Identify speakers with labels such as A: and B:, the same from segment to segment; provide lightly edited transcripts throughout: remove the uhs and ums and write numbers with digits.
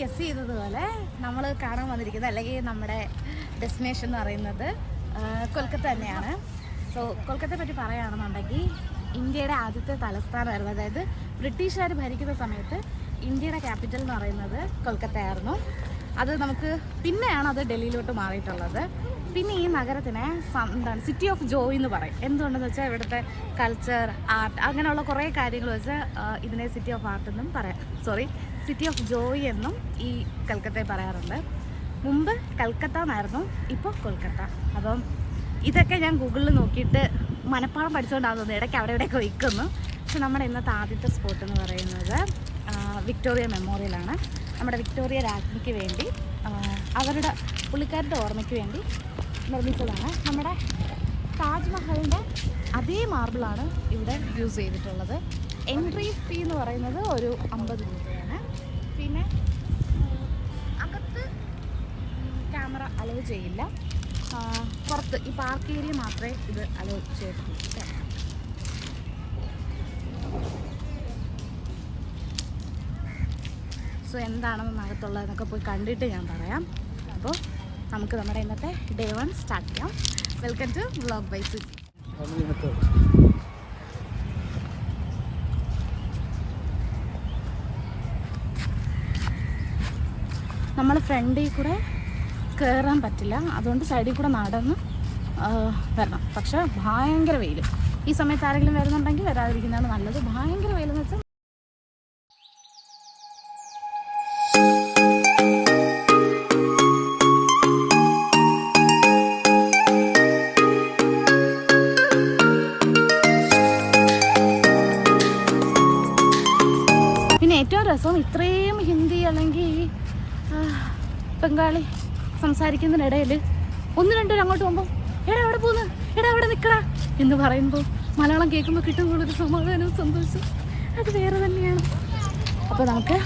A: Guess ചെയ്തതുപോലെ നമ്മൾ കാണാൻ വന്നിരിക്കുന്നത് അല്ലെങ്കിൽ നമ്മുടെ ഡെസ്റ്റിനേഷൻ എന്ന് പറയുന്നത് കൊൽക്കത്ത തന്നെയാണ്. സോ കൊൽക്കത്തയെ പറ്റി പറയുകയാണെന്നുണ്ടെങ്കിൽ ഇന്ത്യയുടെ ആദ്യത്തെ തലസ്ഥാനമായിരുന്നു. അതായത് ബ്രിട്ടീഷുകാർ ഭരിക്കുന്ന സമയത്ത് ഇന്ത്യയുടെ ക്യാപിറ്റൽ എന്ന് പറയുന്നത് കൊൽക്കത്തയായിരുന്നു. അത് നമുക്ക് പിന്നെയാണ് അത് ഡൽഹിയിലോട്ട് മാറിയിട്ടുള്ളത്. പിന്നെ ഈ നഗരത്തിനെ എന്താണ് സിറ്റി ഓഫ് ജോയ് എന്ന് പറയും. എന്തുകൊണ്ടെന്ന് വെച്ചാൽ ഇവിടുത്തെ കൾച്ചർ, ആർട്ട്, അങ്ങനെയുള്ള കുറേ കാര്യങ്ങൾ വെച്ച് ഇതിനെ സിറ്റി ഓഫ് ആർട്ട് എന്നും സിറ്റി ഓഫ് ജോയ് എന്നും ഈ കൽക്കത്തയെ പറയാറുണ്ട്. മുമ്പ് കൽക്കത്ത എന്നായിരുന്നു, ഇപ്പോൾ കൊൽക്കത്ത. അപ്പം ഇതൊക്കെ ഞാൻ ഗൂഗിളിൽ നോക്കിയിട്ട് മനപ്പാടം പഠിച്ചുകൊണ്ടാണ് തോന്നുന്നത്. ഇടയ്ക്ക് അവിടെ ഇവിടെയൊക്കെ വയ്ക്കുന്നു. പക്ഷെ നമ്മുടെ ഇന്നത്തെ ആദ്യത്തെ സ്പോട്ട് എന്ന് പറയുന്നത് വിക്ടോറിയ മെമ്മോറിയലാണ്. നമ്മുടെ വിക്ടോറിയ രാജ്ഞിക്ക് വേണ്ടി അവരുടെ പുള്ളിക്കാരുടെ ഓർമ്മയ്ക്ക് വേണ്ടി നിർമ്മിച്ചതാണ്. നമ്മുടെ താജ്മഹലിൻ്റെ അതേ മാർബിളാണ് ഇവിടെ യൂസ് ചെയ്തിട്ടുള്ളത്. എൻട്രി ഫീ എന്ന് പറയുന്നത് ഒരു 50 രൂപയാണ്. പിന്നെ അകത്ത് ക്യാമറ അലോ ചെയ്യില്ല. പുറത്ത് ഈ പാർക്ക് ഏരിയ മാത്രമേ ഇത് അലോ ചെയ്തിട്ടുള്ളൂ. സോ എന്താണെന്ന് അകത്തുള്ളതെന്നൊക്കെ പോയി കണ്ടിട്ട് ഞാൻ പറയാം. അപ്പോൾ നമുക്ക് നമ്മുടെ ഇന്നത്തെ ഡേ 1 സ്റ്റാർട്ട് ചെയ്യാം. Welcome to vlog by Suji. നമ്മൾ ഫ്രണ്ടിൽ കൂടെ കയറാൻ പറ്റില്ല, അതുകൊണ്ട് സൈഡിൽ കൂടെ നടന്ന് വരണം. പക്ഷേ ഭയങ്കര വെയിൽ. ഈ സമയത്ത് ആരെങ്കിലും വരുന്നുണ്ടെങ്കിൽ വരാതിരിക്കുന്നതാണ് നല്ലത്. ഭയങ്കര വെയിലെന്ന് വെച്ചാൽ ഏറ്റവും രസം ഇത്രയും ഹിന്ദി അല്ലെങ്കിൽ ബംഗാളി സംസാരിക്കുന്നതിനിടയിൽ 1-2 പേര് അങ്ങോട്ട് പോകുമ്പോൾ എടാ അവിടെ പോകുന്നു, എടാ അവിടെ നിൽക്കടാ എന്ന് പറയുമ്പോൾ മലയാളം കേൾക്കുമ്പോൾ കിട്ടുമ്പോഴൊരു സമാധാനവും സന്തോഷം അത് വേറെ തന്നെയാണ്. അപ്പോൾ നമുക്ക്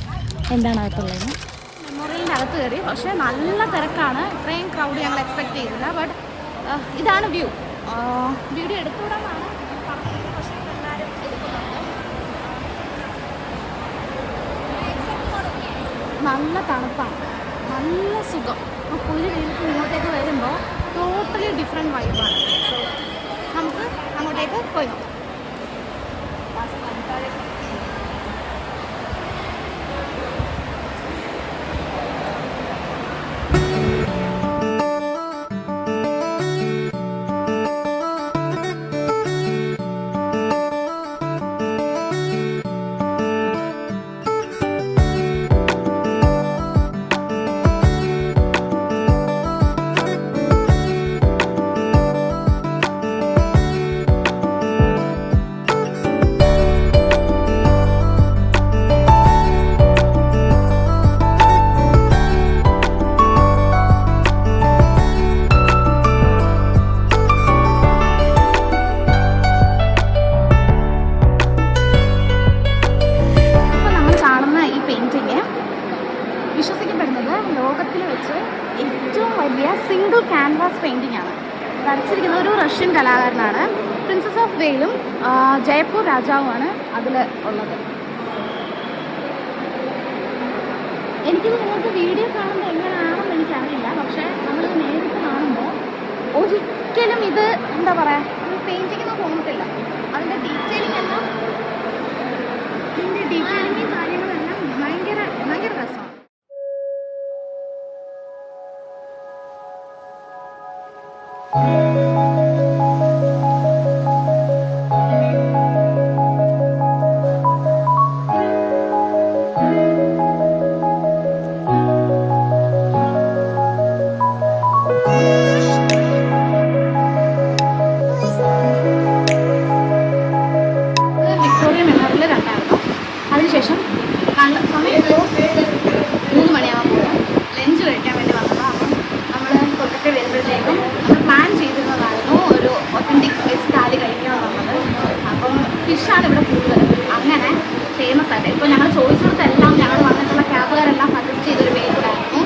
A: എന്താണ് അകത്തുള്ളത്? മെമ്മോറിയലിൻ്റെ അകത്ത് കയറി. പക്ഷേ നല്ല തിരക്കാണ്. ഇത്രയും ക്രൗഡ് ഞങ്ങൾ എക്സ്പെക്ട് ചെയ്തില്ല. ബട്ട് ഇതാണ് വ്യൂ. വീഡിയോ എടുത്തുവിടാനാണ് പറഞ്ഞത്, പക്ഷേ എല്ലാവരും എടുക്കുന്നുണ്ട്. നല്ല തണുപ്പാണ്, നല്ല സുഖം. ആ പുലി വെയിലത്ത് ഇങ്ങോട്ടേക്ക് വരുമ്പോൾ ടോട്ടലി ഡിഫറെൻറ്റ് വൈബാണ്. സോ നമുക്ക് അങ്ങോട്ടേക്ക് പോയി നോക്കാം. ലോകത്തിൽ വെച്ച് ഏറ്റവും വലിയ സിംഗിൾ ക്യാൻവാസ് പെയിൻറ്റിംഗ് ആണ്. വരച്ചിരിക്കുന്നത് ഒരു റഷ്യൻ കലാകാരനാണ്. പ്രിൻസസ് ഓഫ് വെയിലും ജയ്പൂർ രാജാവുമാണ് അതിൽ ഉള്ളത്. എനിക്കിത് നിങ്ങൾക്ക് വീഡിയോ കാണുമ്പോൾ എങ്ങനെയാണെന്ന് എനിക്കറിയില്ല. പക്ഷേ നമ്മളിത് നേരിട്ട് കാണുമ്പോൾ ഒരിക്കലും ഇത് എന്താ പറയുക, ഒരു പെയിൻറ്റിങ്ങിന് തോന്നത്തില്ല. അതിൻ്റെ ഡീറ്റെയിലിംഗ് എല്ലാം, ഇതിൻ്റെ ഡീറ്റെയിലിങ്ങും കാര്യങ്ങളെല്ലാം ഭയങ്കര ഭയങ്കര രസമാണ്. വിക്ടോറിയ മെമ്മോറിയൽ കണ്ടായിരുന്നു. അതിനുശേഷം സമയം 3 മണിയാകുമ്പോൾ ലഞ്ച് കഴിക്കാൻ വേണ്ടി വന്നതാണ്. അപ്പം നമ്മൾ കൊൽക്കത്ത വരുമ്പോഴത്തേക്കും നമ്മൾ പ്ലാൻ ചെയ്തിരുന്നതായിരുന്നു ഒരു ഒത്തൻറ്റിക് വെജ് താലി കഴിക്കണമെന്നുള്ളത്. അപ്പം ഫിഷാണ് ഇവിടെ കൂടുതൽ അങ്ങനെ ഫേമസ് ആയിട്ട്. ഇപ്പോൾ ഞങ്ങൾ ചോദിച്ചിടത്തെല്ലാം ഞങ്ങൾ വന്നിട്ടുള്ള ക്യാബുകാരെല്ലാം സജസ്റ്റ് ചെയ്തൊരു പേരുണ്ടായിരുന്നു.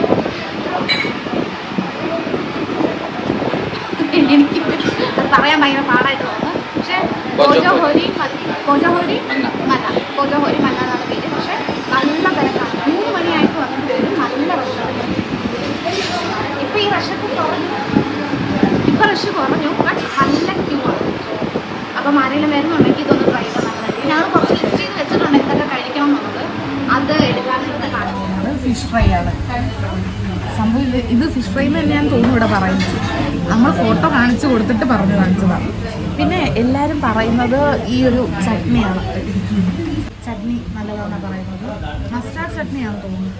A: എനിക്ക് അത് പറയാൻ ഭയങ്കര പാടായിട്ട് തോന്നുന്നു. പക്ഷേ കോജോഹോരി മന്ന എന്നാണ് പേര്. പക്ഷേ നല്ല തിരക്കാണ്. 3 മണിയായിട്ട് വന്നിട്ട് ഫിഷ് ഫ്രൈ ആണ് സംഭവം. ഇത് ഫിഷ് ഫ്രൈ എന്ന് തന്നെയാണ് തോന്നുന്നു ഇവിടെ പറയുന്നത്. നമ്മൾ ഫോട്ടോ കാണിച്ചു കൊടുത്തിട്ട് കാണിച്ചതാണ്. പിന്നെ എല്ലാവരും പറയുന്നത് ഈ ഒരു ചട്നിയാണ്. ചട്നി നല്ലതാണെന്നാണ് പറയുന്നത്. മസ്റ്റാർഡ് ചട്നിയാണ് തോന്നുന്നു.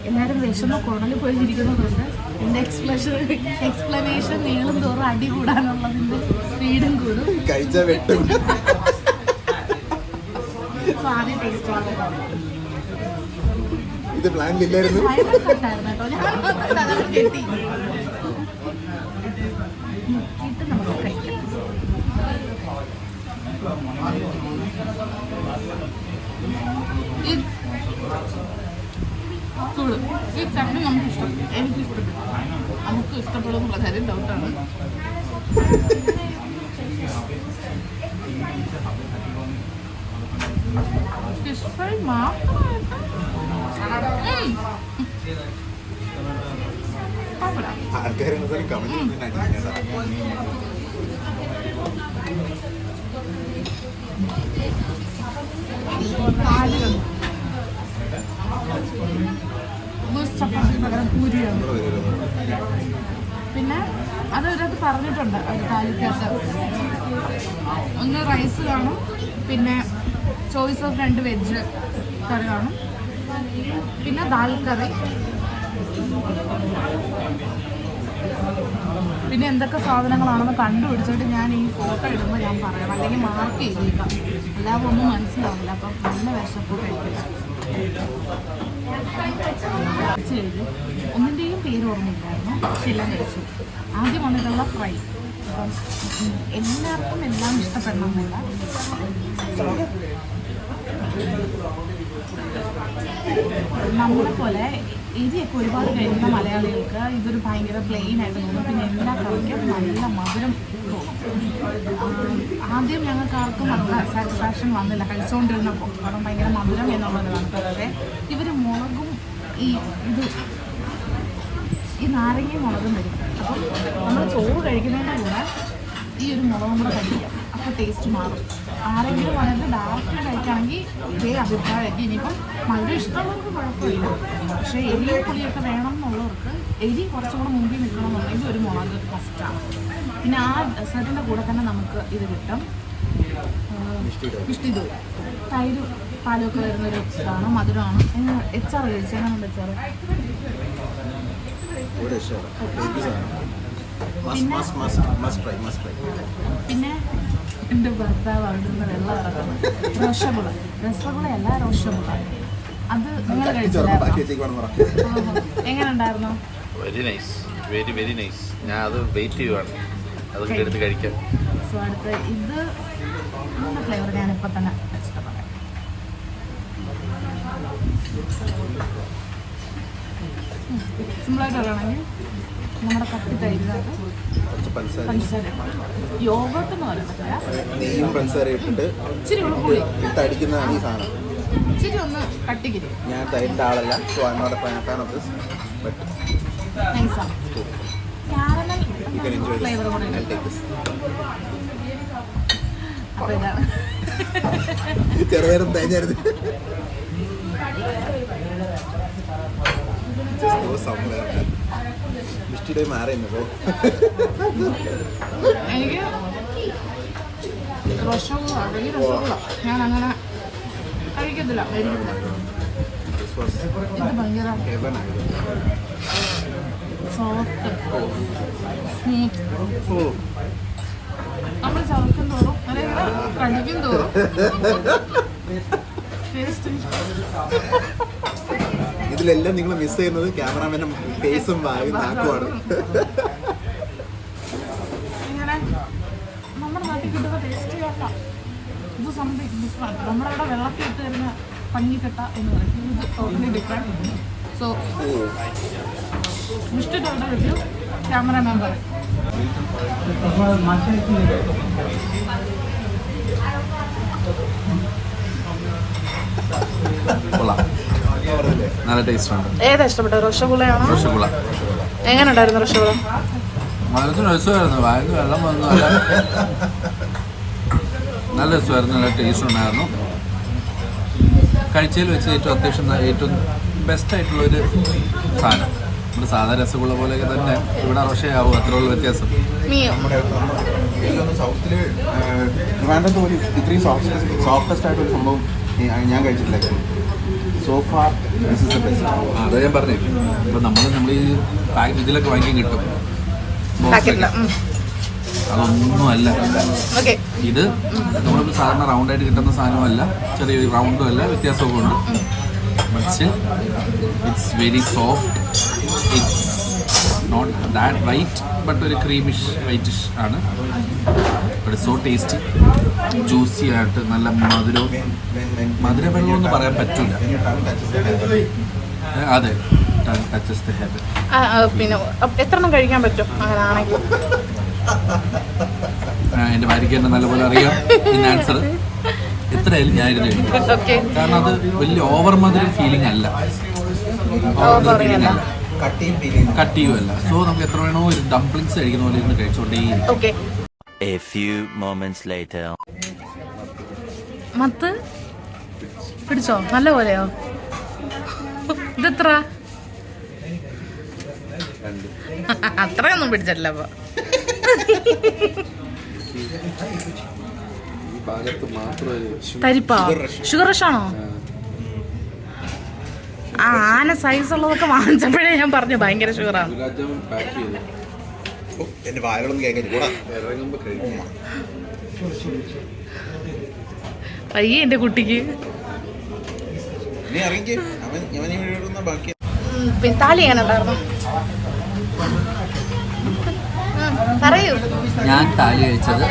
A: എല്ലാവരും വിശന്ന് കുടല് പോയിരിക്കുന്നതുകൊണ്ട് എൻ്റെ എക്സ്പ്ലനേഷൻ നീളും തോറും അടി കൂടാനുള്ളതിൻ്റെ സ്പീഡും കൂടും. ആദ്യം ടേസ്റ്റ്
B: ഇത് പ്ലാനിലില്ലായിരുന്നു.
A: നമുക്ക് കഴിക്കാം. ഈ ചട്നി നമുക്ക് ഇഷ്ടപ്പെട്ടു. എനിക്ക് ഇഷ്ടപ്പെട്ടു. നമുക്ക് ഇഷ്ടപ്പെടുന്നുള്ള കാര്യം ഡൗട്ടാണ്. Fish fry പൂരിയാണ്. പിന്നെ അത് ഒരത് പറഞ്ഞിട്ടുണ്ട്. ഒരു താലിക്കകത്ത് ഒന്ന് റൈസ് കാണും, പിന്നെ ചോയ്സ് ഓഫ് 2 വെജ് കറി കാണും, പിന്നെ ദാൽ കറി, പിന്നെ എന്തൊക്കെ സാധനങ്ങളാണെന്ന് കണ്ടുപിടിച്ചിട്ട് ഞാൻ ഈ ഫോട്ടോ ഇടുമ്പോൾ ഞാൻ പറയാം, അല്ലെങ്കിൽ മാർക്ക് ചെയ്തേക്കാം. അല്ലാതെ ഒന്നും മനസ്സിലാവില്ല. അപ്പം നല്ല വിശപ്പ് കഴിക്കില്ല. കഴിഞ്ഞു. ഒന്നിൻ്റെയും പേര് ഓർമ്മയില്ലായിരുന്നു. പക്ഷെ എല്ലാം കഴിച്ചു. ആദ്യം വന്നിട്ടുള്ള ഫ്രൈ. അപ്പം എല്ലാവർക്കും എല്ലാം ഇഷ്ടപ്പെടണമെന്നില്ല. നമ്മളെ പോലെ എരിയൊക്കെ ഒരുപാട് കഴിക്കുന്ന മലയാളികൾക്ക് ഇതൊരു ഭയങ്കര പ്ലെയിൻ ആയിട്ട് തോന്നും. പിന്നെ എല്ലാ കറിക്കും നല്ല മധുരം തോന്നും. ആദ്യം ഞങ്ങൾക്ക് ആർക്കും അത്ര സാറ്റിസ്ഫാക്ഷൻ വന്നില്ല കഴിച്ചുകൊണ്ടിരുന്നപ്പോൾ. കാരണം ഭയങ്കര മധുരം എന്നുള്ളതാണ്. പക്ഷേ ഇവർ മുളകും ഈ നാരങ്ങയും മുളകും വരും. അപ്പം നമ്മൾ ചോറ് കഴിക്കുന്നതിൻ്റെ കൂടെ ഈ ഒരു മുളകും കൂടെ കഴിക്കാം. അപ്പോൾ ടേസ്റ്റ് മാറും. ആരെങ്കിലും വന്നിട്ട് ഡയറക്റ്റ് കഴിക്കുകയാണെങ്കിൽ ഇതേ അഭിപ്രായമായിരിക്കും. ഇനിയിപ്പം മധുരം ഇഷ്ടമുള്ളവർക്ക് കുഴപ്പമില്ല. പക്ഷേ എരിയും പുളിയൊക്കെ വേണം എന്നുള്ളവർക്ക് എരി കുറച്ചുകൂടെ മുമ്പിൽ നിൽക്കണം എന്നുണ്ടെങ്കിൽ ഒരു മുളക് മസ്റ്റാണ്. പിന്നെ ആ ഡെസേർട്ടിൻ്റെ കൂടെ തന്നെ നമുക്ക് ഇത് കിട്ടും. ഇഷ്ടിത് തൈര് പാലൊക്കെ വരുന്നൊരു ഇതാണ്. മധുരമാണ്. എച്ചാറ് കഴിച്ചു. എങ്ങനെയുണ്ട് എച്ചാറ്? പിന്നെ എൻ്റെ ഭർത്താവ് അവിടുന്ന് വെള്ളം ഇറക്കുന്നത് രസഗുളയല്ല റോഷഗുള. അത് നിങ്ങൾ കഴിച്ചില്ലായിരുന്നോ? എങ്ങനെ ഉണ്ടായിരുന്നു?
C: Very nice, very very nice. ഞാൻ അത് വെയിറ്റ് ചെയ്യുവാണ്, അതൊക്കെ എടുത്ത് കഴിക്കാം.
A: സോ അടുത്ത് ഇത് ഇതിൻ്റെ ഫ്ലേവർ ഞാനിപ്പോൾ തന്നെ ഇഷ്ടപ്പെടാം. സിമ്പിളായിട്ട് പറയുകയാണെങ്കിൽ നമ്മുടെ കട്ടി തൈരിനകത്ത് പഞ്ചസാര യോഗട്ട് എന്ന് പറയുന്നില്ല,
B: നെയ്യും പഞ്ചസാര ഇട്ടിട്ട്
A: ഇച്ചിരി ഉൾപ്പുളി
B: ഇട്ടടിക്കുന്നതാണ് ഈ സാധനം.
A: ഇച്ചിരി ഒന്ന് കട്ടിക്കിരി.
B: ഞാൻ തൈരിൻ്റെ ആളല്ല, so I not a fan of this, but
A: നൈസാണ്. ക്യാരമൽ ഫ്ലേവർ കൂടെ ഉണ്ട്. അപ്പോൾ ഇതാണ്
B: ചെറുപേരും തേഞ്ഞായിരുന്നു. മിഷ്ടിയുടെ മാറിയുന്നപ്പോ
A: എനിക്ക് രസഗുള ഞാൻ അങ്ങനെ കഴിക്കത്തില്ല. ഇത് ഭയങ്കര സോഫ്റ്റ് സ്മൂത്ത്. നമ്മൾ ചവക്കും തോറും അല്ലെങ്കിൽ കഴിക്കും തോറും ടേസ്റ്റ്.
B: ഇതിലെല്ലാം നിങ്ങൾ മിസ് ചെയ്യുന്നത് ക്യാമറാമാൻ്റെ ഫേസും വായും നാക്കുമാണ്.
A: ഇങ്ങനെ നമ്മുടെ നാട്ടിൽ കിട്ടുന്ന ടേസ്റ്റ് കേട്ടാം. ഇത് സംതിങ് ഡിഫറെൻറ്റ്. നമ്മുടെ അവിടെ വെള്ളത്തിൽ ഇട്ട് തരുന്ന പഞ്ഞിക്കെട്ട എന്ന് പറയും. ഇത് ടോട്ടലി ഡിഫറെൻറ്റ്. സോ മിസ്റ്റർ അവിടെ റിവ്യൂ ക്യാമറാമാൻ പറയും.
C: നല്ല ടേസ്റ്റ് ഉണ്ട്.
A: ഏതാ ഇഷ്ടപ്പെട്ടത്? രസഗുളയാണോ?
C: രസഗുള.
A: എങ്ങനെ ഉണ്ടായിരുന്നു രസഗുള?
C: വളരെ രസമായിരുന്നു. വായന്ന് വെള്ളം വന്നു. നല്ല രസമായിരുന്നു. നല്ല ടേസ്റ്റ് ഉണ്ടായിരുന്നു. കഴിച്ചതിൽ വെച്ച് ഏറ്റവും ബെസ്റ്റ് ആയിട്ടുള്ളൊരു സാധനം. നമ്മുടെ സാധാരണ രസഗുള പോലെയൊക്കെ തന്നെ ഇവിടെ റോഷയാവും, അത്രയുള്ള വ്യത്യാസം.
B: സൗത്തിൽ ട്രിവാൻഡ്രത്ത് ഒരു ഇത്രയും സോഫ്റ്റസ്റ്റ് ആയിട്ടൊരു സംഭവം ഞാൻ കഴിച്ചിട്ടില്ല. So far this is the best.
C: അതാ ഞാൻ പറഞ്ഞു. ഇപ്പം നമ്മൾ ഈ ഇതിലൊക്കെ വാങ്ങിക്കാൻ കിട്ടും, അതൊന്നും അല്ല ഇത്. നമ്മളിപ്പോൾ സാധാരണ റൗണ്ടായിട്ട് കിട്ടുന്ന സാധനമല്ല, ചെറിയൊരു റൗണ്ടും അല്ല, വ്യത്യാസമൊക്കെ ഉണ്ട്. But still it's very soft. It's not that white, but ഒരു ക്രീമിഷ് വൈറ്റിഷ് ആണ്. ബട്ട് സോ ടേസ്റ്റി, ജ്യൂസി ആയിട്ട് നല്ല മധുരവെള്ളം എന്ന് പറയാൻ പറ്റില്ല. അതെ, ടച്ചസ് ദ ഹെവൻ.
A: പിന്നെ എത്ര എണ്ണം കഴിക്കാൻ പറ്റും അങ്ങനെയാണെങ്കിൽ?
C: എൻ്റെ ഭാര്യയ്ക്ക് തന്നെ നല്ലപോലെ അറിയാം ഇതിന് ആൻസർ. എത്രയായാലും ഞാൻ ഇരുന്ന് കഴിക്കും. കാരണം അത് വലിയ ഓവർ മധുര ഫീലിംഗ് അല്ല, കട്ടിയും അല്ല. സോ നമുക്ക് എത്ര വേണോ ഒരു ഡംപ്ലിങ്സ് കഴിക്കുന്ന പോലെ ഇരുന്ന് കഴിച്ചോണ്ടേ.
D: A few moments later.
A: മത്ത് പിടിച്ചോ? നല്ല പോലെയോ? ഇതെത്ര? അത്രയൊന്നും പിടിച്ചിട്ടില്ല. അപ്പൊ തരിപ്പാ? ഷുഗർ റഷ് ആണോ? ആ ആന സൈസ് ഉള്ളതൊക്കെ വാങ്ങിച്ചപ്പോഴേ ഞാൻ പറഞ്ഞു ഭയങ്കര ഷുഗറാണ്.
B: എന്റെ വായകളൊന്നും കേൾക്കാൻ
A: അയ്യേ എന്റെ കുട്ടിക്ക്. താലി എങ്ങനെയുണ്ടായിരുന്നു? പറയൂ.
C: ഞാൻ താലി കഴിച്ചത്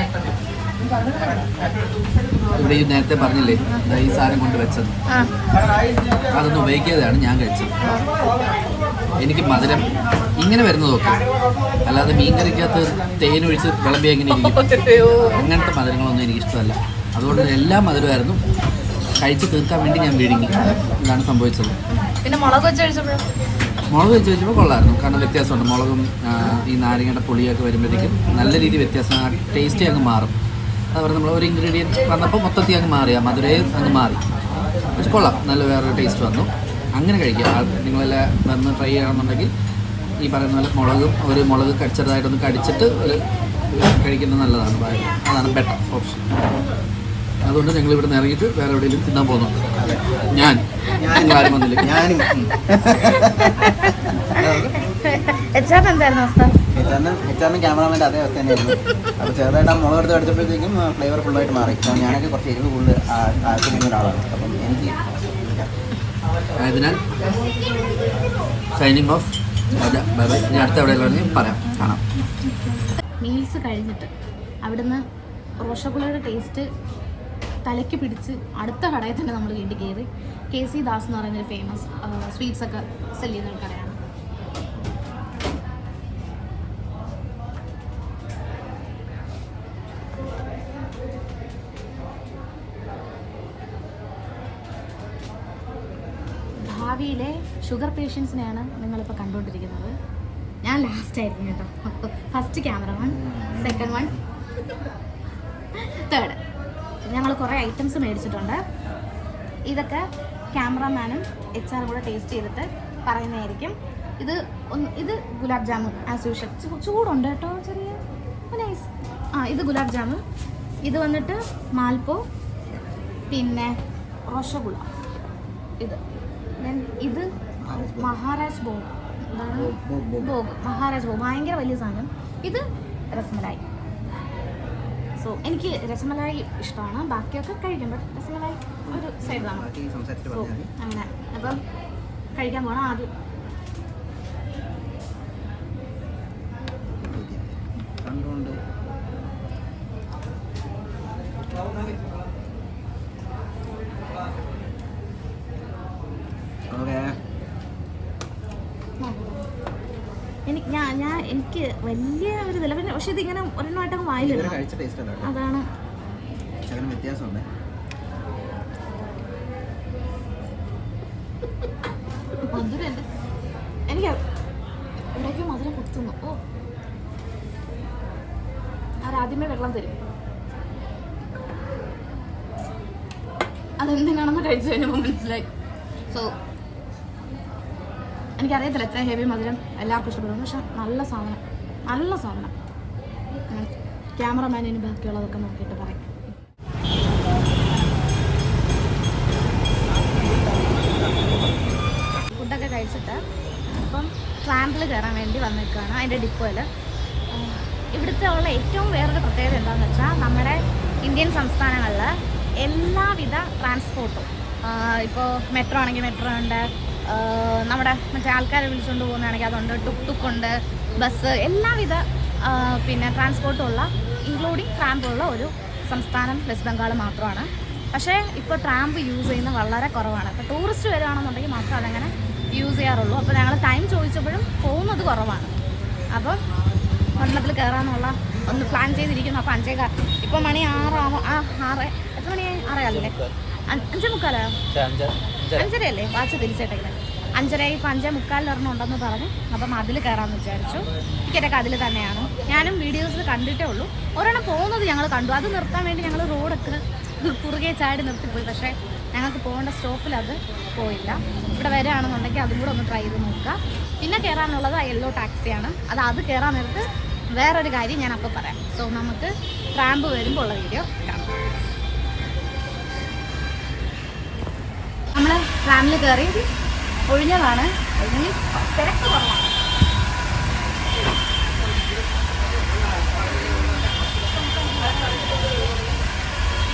C: ഇവിടെ ഈ നേരത്തെ പറഞ്ഞില്ലേ ഈ സാധനം കൊണ്ട് വെച്ചത്, അതൊന്നും ഉപയോഗിക്കാതെയാണ് ഞാൻ കഴിച്ചത്. എനിക്ക് മധുരം ഇങ്ങനെ വരുന്നതൊക്കെ, അല്ലാതെ മീൻകറിക്കകത്ത് തേനൊഴിച്ച് വിളമ്പി എങ്ങനെ ഇരിക്കും, അങ്ങനത്തെ മധുരങ്ങളൊന്നും എനിക്കിഷ്ടമല്ല. അതുകൊണ്ട് എല്ലാ മധുരമായിരുന്നു. കഴിച്ച് തീർക്കാൻ വേണ്ടി ഞാൻ വിഴുങ്ങി. ഇതാണ് സംഭവിച്ചത്.
A: പിന്നെ മുളക് വെച്ച് കഴിച്ചപ്പോൾ
C: കൊള്ളായിരുന്നു. കാരണം വ്യത്യാസമുണ്ട്. മുളകും ഈ നാരങ്ങയുടെ പുളിയൊക്കെ വരുമ്പോഴത്തേക്കും നല്ല രീതിയിൽ വ്യത്യാസം, ടേസ്റ്റി അങ്ങ് മാറും. അതുപോലെ നമ്മൾ ഒരു ഇൻഗ്രീഡിയൻറ്റ് വന്നപ്പോൾ മൊത്തത്തിൽ അങ്ങ് മാറി, ആ മധുരയും അങ്ങ് മാറി. പക്ഷെ കൊള്ളാം, നല്ല വേറൊരു ടേസ്റ്റ് വന്നു. അങ്ങനെ കഴിക്കുക. നിങ്ങളെല്ലാം വന്ന് ട്രൈ ചെയ്യണമെന്നുണ്ടെങ്കിൽ ഈ പറയുന്ന പോലെ മുളക് ചെറുതായിട്ടൊന്ന് കടിച്ചിട്ട് ഒരു കഴിക്കുന്നത് നല്ലതാണ്. അതാണ് ബെറ്റർ ഓപ്ഷൻ. അതുകൊണ്ട് ഞങ്ങൾ ഇവിടെ നിന്ന് ഇറങ്ങിയിട്ട് വേറെ എവിടെയെങ്കിലും തിന്നാൻ പോകുന്നുണ്ട്. നിങ്ങളാരും വന്നില്ല.
B: ഞാനും ക്യാമറാമാൻ്റെ അതേ അവസ്ഥ തന്നെയായിരുന്നു. അപ്പോൾ ചെറുതായിട്ട് ആ മുളകെടുത്ത് അടിച്ചപ്പോഴത്തേക്കും ഫ്ലേവർ ഫുള്ളായിട്ട് മാറി. ഞാനൊക്കെ കുറച്ച് എരിവ് കൂടുതൽ ആസ്വദിക്കുന്ന ഒരാളാണ്. അപ്പം എനിക്ക്
C: ആയതിനാൽ സൈനിങ് ഓഫ്. Bye bye. ഇനി അടുത്ത എവിടെയെങ്കിലും പറയാം, കാണാം.
A: മീൽസ് കഴിഞ്ഞിട്ട് അവിടുന്ന് റോഷഗുളയുടെ ടേസ്റ്റ് തലയ്ക്ക് പിടിച്ച് അടുത്ത കടയിൽ തന്നെ നമ്മൾ വീണ്ടും കയറി. KC ദാസ് എന്ന് പറയുന്നൊരു ഫേമസ് സ്വീറ്റ്സ് ഒക്കെ സെല് ചെയ്യുന്ന ഒരു കടയാണ്. ഭാവിയിലെ ഷുഗർ പേഷ്യൻസിനെയാണ് നിങ്ങളിപ്പോൾ കണ്ടുകൊണ്ടിരിക്കുന്നത്. ഞാൻ ലാസ്റ്റ് ആയിരിക്കും കേട്ടോ. First camera one, second one, third. ഞങ്ങൾ കുറേ ഐറ്റംസ് മേടിച്ചിട്ടുണ്ട്. ഇതൊക്കെ ക്യാമറാമാനും HR കൂടെ ടേസ്റ്റ് ചെയ്തിട്ട് പറയുന്നതായിരിക്കും. ഇത് ഗുലാബ് ജാമുൻ ആസ് യൂഷ്വൽ. ചൂടുണ്ട് കേട്ടോ, ചെറിയ നൈസ്. ഇത് ഗുലാബ് ജാമുൻ. ഇത് വന്നിട്ട് മാൽപോ, പിന്നെ റോഷഗുള. ഇത് മഹാരാജ് ഭോഗ്. മഹാരാജ് ഭോഗ് ഭയങ്കര വലിയ സാധനം. ഇത് രസമലായി. സോ എനിക്ക് രസമലായി ഇഷ്ടമാണ്. ബാക്കിയൊക്കെ കഴിക്കും, ബട്ട് രസമലായി ഒരു സൈഡാണ്. സോ അങ്ങനെ അപ്പം കഴിക്കാൻ പോകണം. ആദ്യം എനിക്ക് വലിയ ഒരു ഇതില്ല. പിന്നെ പക്ഷെ ഇതിങ്ങനെ ഒരെണ്ണമായിട്ടൊക്കെ വായിലില്ല. അതാണ്
B: വ്യത്യാസമുണ്ട്.
A: മധുരം എനിക്ക് എവിടേക്കും മധുരം കുത്തുന്നു. അവരാദ്യമേ വെള്ളം തരും. അതെന്തിനാണെന്ന് ഒന്ന് കഴിച്ചു കഴിഞ്ഞപ്പോൾ മനസ്സിലായി. സോ എനിക്കറിയത്തില്ല എത്ര ഹെവി മധുരം എല്ലാവർക്കും ഇഷ്ടപ്പെടുന്നു, പക്ഷെ നല്ല സാധനം. ക്യാമറമാനിന് ബാക്കിയുള്ളതൊക്കെ നോക്കിയിട്ട് പറയും. ഫുഡൊക്കെ കഴിച്ചിട്ട് അപ്പം ട്രാമ്പിൽ കയറാൻ വേണ്ടി വന്നിരിക്കുകയാണ് അതിൻ്റെ ഡിപ്പോയിൽ. ഇവിടുത്തെ ഉള്ള ഏറ്റവും വേറൊരു പ്രത്യേകത എന്താണെന്ന് വെച്ചാൽ നമ്മുടെ ഇന്ത്യൻ സംസ്ഥാനങ്ങളിൽ എല്ലാവിധ ട്രാൻസ്പോർട്ടും, ഇപ്പോൾ മെട്രോ ആണെങ്കിൽ മെട്രോ ഉണ്ട്, നമ്മുടെ മറ്റേ ആൾക്കാരെ വിളിച്ചുകൊണ്ട് പോകുന്നതാണെങ്കിൽ അതുണ്ട്, ടുക്ക് ഉണ്ട്, ബസ്, എല്ലാവിധ പിന്നെ ട്രാൻസ്പോർട്ടുള്ള ഇൻക്ലൂഡിങ് ട്രാമ്പുള്ള ഒരു സംസ്ഥാനം വെസ്റ്റ് ബംഗാൾ മാത്രമാണ്. പക്ഷേ ഇപ്പോൾ ട്രാമ്പ് യൂസ് ചെയ്യുന്നത് വളരെ കുറവാണ്. ഇപ്പോൾ ടൂറിസ്റ്റ് വരികയാണെന്നുണ്ടെങ്കിൽ മാത്രം അതങ്ങനെ യൂസ് ചെയ്യാറുള്ളൂ. അപ്പോൾ ഞങ്ങൾ ടൈം ചോദിച്ചപ്പോഴും പോകുന്നത് കുറവാണ്. അപ്പം ഒരെണ്ണത്തിൽ കയറാനുള്ള ഒന്ന് പ്ലാൻ ചെയ്തിരിക്കുന്നു. അപ്പോൾ 5:15, ഇപ്പോൾ മണി 6 എത്ര മണിയായി? 6:05 5:45 5:30 വാച്ച് തിരിച്ചിട്ടേക്കുന്നത് 5:30. ഇപ്പോൾ 5:45 ഉണ്ടെന്ന് പറഞ്ഞു. അപ്പം അതിൽ കയറാമെന്ന് വിചാരിച്ചു. ടിക്കറ്റൊക്കെ അതിൽ തന്നെയാണ്. ഞാനും വീഡിയോസിൽ കണ്ടിട്ടേ ഉള്ളൂ. ഒരെണ്ണം പോകുന്നത് ഞങ്ങൾ കണ്ടു. അത് നിർത്താൻ വേണ്ടി ഞങ്ങൾ റോഡൊക്കെ കുറുകെ ചാടി നിർത്തിപ്പോയി. പക്ഷേ ഞങ്ങൾക്ക് പോകേണ്ട സ്റ്റോപ്പിൽ അത് പോയില്ല. ഇവിടെ വരികയാണെന്നുണ്ടെങ്കിൽ അതും കൂടെ ഒന്ന് ട്രൈ ചെയ്ത് നോക്കുക. പിന്നെ കയറാനുള്ളത് യെല്ലോ ടാക്സിയാണ്. അത് കയറാൻ നേരത്ത് വേറൊരു കാര്യം ഞാൻ അപ്പോൾ പറയാം. സോ നമുക്ക് ട്രാമ്പ് വരുമ്പോൾ ഉള്ള വീഡിയോ കാണാം. നമ്മൾ ട്രാമിൽ കയറി ഒഴിഞ്ഞതാണ്. തിരക്ക് കുറവാണ്.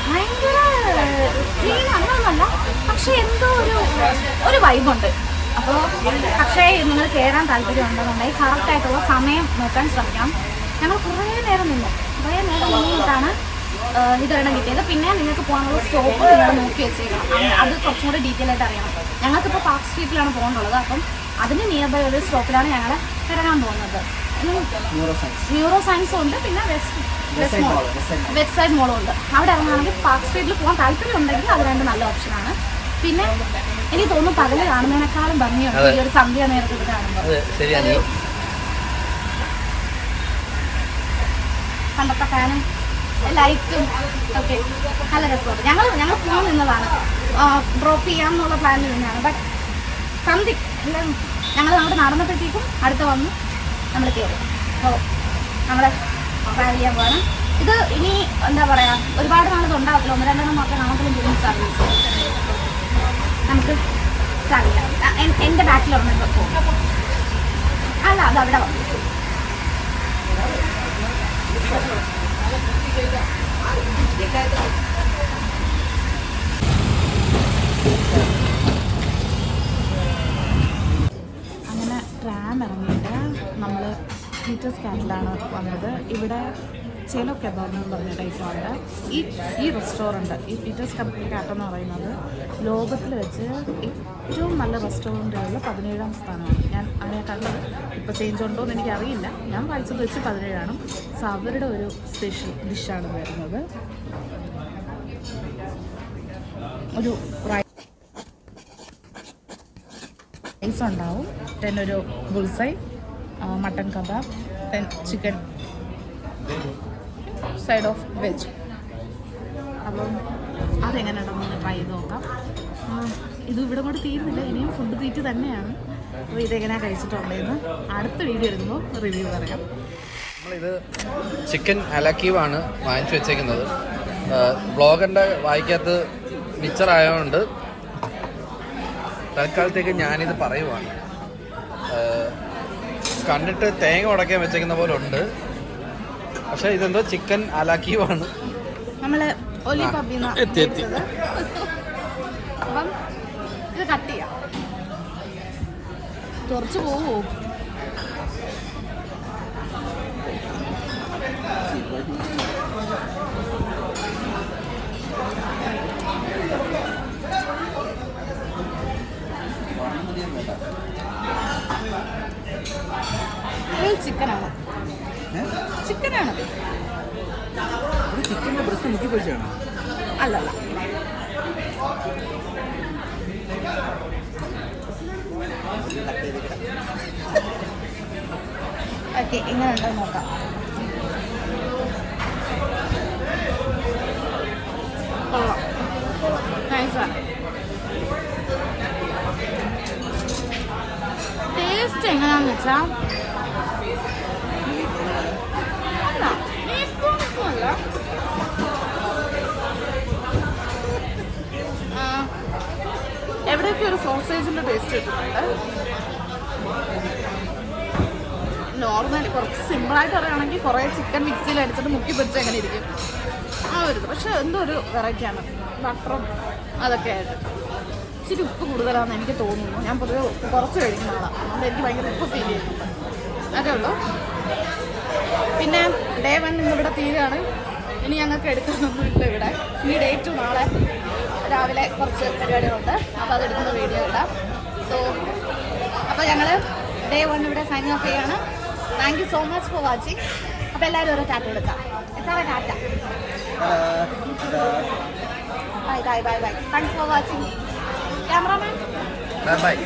A: ഭയങ്കര ക്ലീൻ അങ്ങനൊന്നുമല്ല, പക്ഷെ എന്തോ ഒരു വൈബുണ്ട്. അപ്പോൾ പക്ഷേ നിങ്ങൾ കയറാൻ താല്പര്യമുണ്ടെന്നുണ്ടെങ്കിൽ കറക്റ്റായിട്ടുള്ള സമയം നോക്കാൻ ശ്രമിക്കണം. ഞങ്ങൾ കുറേ നേരം നിന്നിട്ടാണ് ഇതൊരെണ്ണം കിട്ടിയത്. പിന്നെ നിങ്ങൾക്ക് പോകാനുള്ള സ്റ്റോപ്പ് നിങ്ങൾ നോക്കി വെച്ചേക്കണം. അത് കുറച്ചും കൂടെ ഡീറ്റെയിൽ ആയിട്ട് അറിയണം. ഞങ്ങൾക്കിപ്പോൾ പാർക്ക് സ്ട്രീറ്റിലാണ് പോകേണ്ടുള്ളത്. അപ്പം അതിന് നിയർ ബൈ ഒരു സ്റ്റോപ്പിലാണ് ഞങ്ങൾ ഇറങ്ങാൻ പോകുന്നത്. ന്യൂറോ സയൻസും ഉണ്ട്, പിന്നെ വെസ്റ്റ് സൈഡ് മോളും ഉണ്ട്. അവിടെ ഇറങ്ങുകയാണെങ്കിൽ പാർക്ക് സ്ട്രീറ്റിൽ പോകാൻ താല്പര്യം ഉണ്ടെങ്കിൽ അത് രണ്ട് നല്ല ഓപ്ഷനാണ്. പിന്നെ എനിക്ക് തോന്നുന്നു പകല് കാണുന്നതിനേക്കാളും ഭംഗിയുണ്ട് ഈ ഒരു സന്ധ്യ നേരത്തെ കാണുമ്പോൾ. പണ്ടത്തെ ഫാനും ലൈറ്റും ഒക്കെ നല്ല രസമുണ്ട്. ഞങ്ങൾ പോകാൻ നിന്നതാണ്, ഡ്രോപ്പ് ചെയ്യാമെന്നുള്ള പ്ലാനിൽ നിന്നാണ്. ബട്ട് സംതിങ് ഞങ്ങൾ അവിടെ നടന്നപ്പോഴത്തേക്കും അടുത്ത് വന്നു നമ്മൾ കയറി. അപ്പോൾ നമ്മൾ ട്രാവൽ ചെയ്യാൻ പോകണം. ഇത് ഇനി എന്താ പറയുക, ഒരുപാട് നാളത് ഉണ്ടാകത്തില്ല, 1-2 മാത്രമേ കാണത്തില്ല സർവീസ്. നമുക്ക് ട്രാവൽ ചെയ്യാം. എൻ്റെ ബാക്കിൽ ഉറങ്ങിട്ട് പോകും. അല്ല, അത് അവിടെ വന്നു. അങ്ങനെ ട്രാം ഇറങ്ങിയിട്ട് നമ്മൾ പീറ്റേഴ്സ് കാറ്റിലാണ് വന്നത്. ഇവിടെ ചെലോ കെബാബ് എന്ന് പറഞ്ഞ ടൈപ്പാണ് ഈ റെസ്റ്റോറൻറ്റ്. ഈ പീറ്റേഴ്സ് കാറ്റ് എന്ന് പറയുന്നത് ലോകത്തിൽ വെച്ച് ഏറ്റവും നല്ല റെസ്റ്റോറൻറ്റുകളിൽ 17ാം സ്ഥാനമാണ്. ഞാൻ അങ്ങനെ കണ്ടത്. ഇപ്പോൾ ചേഞ്ച് ഉണ്ടോ എന്ന് എനിക്കറിയില്ല. ഞാൻ വായിച്ചത് വെച്ച് 17ആണ്. സോ അവരുടെ ഒരു സ്പെഷ്യൽ ഡിഷാണ് വരുന്നത്. ഒരു റൈസ് ഉണ്ടാവും, ദെൻ ഒരു bull's eye, mutton kebab, then chicken side of veg. അപ്പം അതെങ്ങനെയുണ്ടെന്ന് ട്രൈ ചെയ്ത് നോക്കാം. ഇത് ഇവിടെ കൊണ്ട് തീരുന്നില്ല, ഇനിയും ഫുഡ് തീറ്റ് തന്നെയാണ്. അപ്പോൾ ഇതെങ്ങനെയാണ് കഴിച്ചിട്ടുള്ളതെന്ന് അടുത്ത വീഡിയോ എടുക്കുമ്പോൾ റിവ്യൂ പറയാം.
C: നമ്മളിത് ചിക്കൻ അലക്കീവാണ് വാങ്ങിച്ചു വെച്ചേക്കുന്നത്. ബ്ലോഗറിൻ്റെ വായിക്കകത്ത് മിച്ചറായതുകൊണ്ട് തൽക്കാലത്തേക്ക് ഞാനിത് പറയുവാണ്. കണ്ടിട്ട് തേങ്ങ ഉടക്കാൻ വെച്ചേക്കുന്ന പോലെ ഉണ്ട്, പക്ഷെ ഇതെന്തോ ചിക്കൻ അലാക്കീവാണ്.
A: നമ്മള് എത്തി. അപ്പം ഇത് കട്ട് ചെയ്യാം. കുറച്ച് പോവോ? ചിക്കനാണ്. ചിക്കനാണ്.
C: ചിക്കൻ്റെ ബ്രസ്റ്റ് മുക്കി പൊരിച്ചാണ്.
A: അല്ലല്ല, ഓക്കെ, ഇങ്ങനെ ഉണ്ടെന്ന് നോക്കാം. കൊള്ളാം, നൈസാണ്. ടേസ്റ്റ് എങ്ങനെയാണെന്ന് വെച്ചാൽ എവിടെയൊക്കെ ഒരു സോസേജിൻ്റെ ടേസ്റ്റ് കിട്ടുന്നുണ്ട്. നോർമലി കുറച്ച് സിമ്പിളായിട്ട് പറയുകയാണെങ്കിൽ കുറേ ചിക്കൻ മിക്സിയിൽ അടിച്ചിട്ട് മുക്കി പിടിച്ച് എങ്ങനെ ഇരിക്കും ആ ഒരു ഇത്. പക്ഷെ എന്തോ ഒരു വെറൈറ്റിയാണ്, ബട്ടറും അതൊക്കെ ആയിട്ട്. ഇച്ചിരി ഉപ്പ് കൂടുതലാണെന്ന് എനിക്ക് തോന്നുന്നു. ഞാൻ പൊതുവെ കുറച്ച് കഴിക്കുന്ന ആളാണ്, അതുകൊണ്ട് എനിക്ക് ഭയങ്കര ഉപ്പ് ഫീൽ ചെയ്യുന്നുണ്ട്. അതേ ഉള്ളൂ. പിന്നെ ഡേ 1 ഇന്നിവിടെ തീരുകയാണ്. ഇനി ഞങ്ങൾക്ക് എടുക്കുന്നൊന്നുമില്ല ഇവിടെ. ഇനി ഡേ 2 നാളെ രാവിലെ കുറച്ച് പരിപാടികളുണ്ട്, അപ്പോൾ അതെടുക്കുന്ന വീഡിയോ ഇടാം. സോ അപ്പോൾ ഞങ്ങൾ ഡേ 1 ഇവിടെ സൈൻ ഓഫ് ചെയ്യാണ്. Thank you so much for watching. അപ്പോൾ എല്ലാവരും ഓരോ ടാറ്റ എടുക്കാം. എത്ര tata? Bye bye bye bye. Thanks for watching. Cameraman
C: by.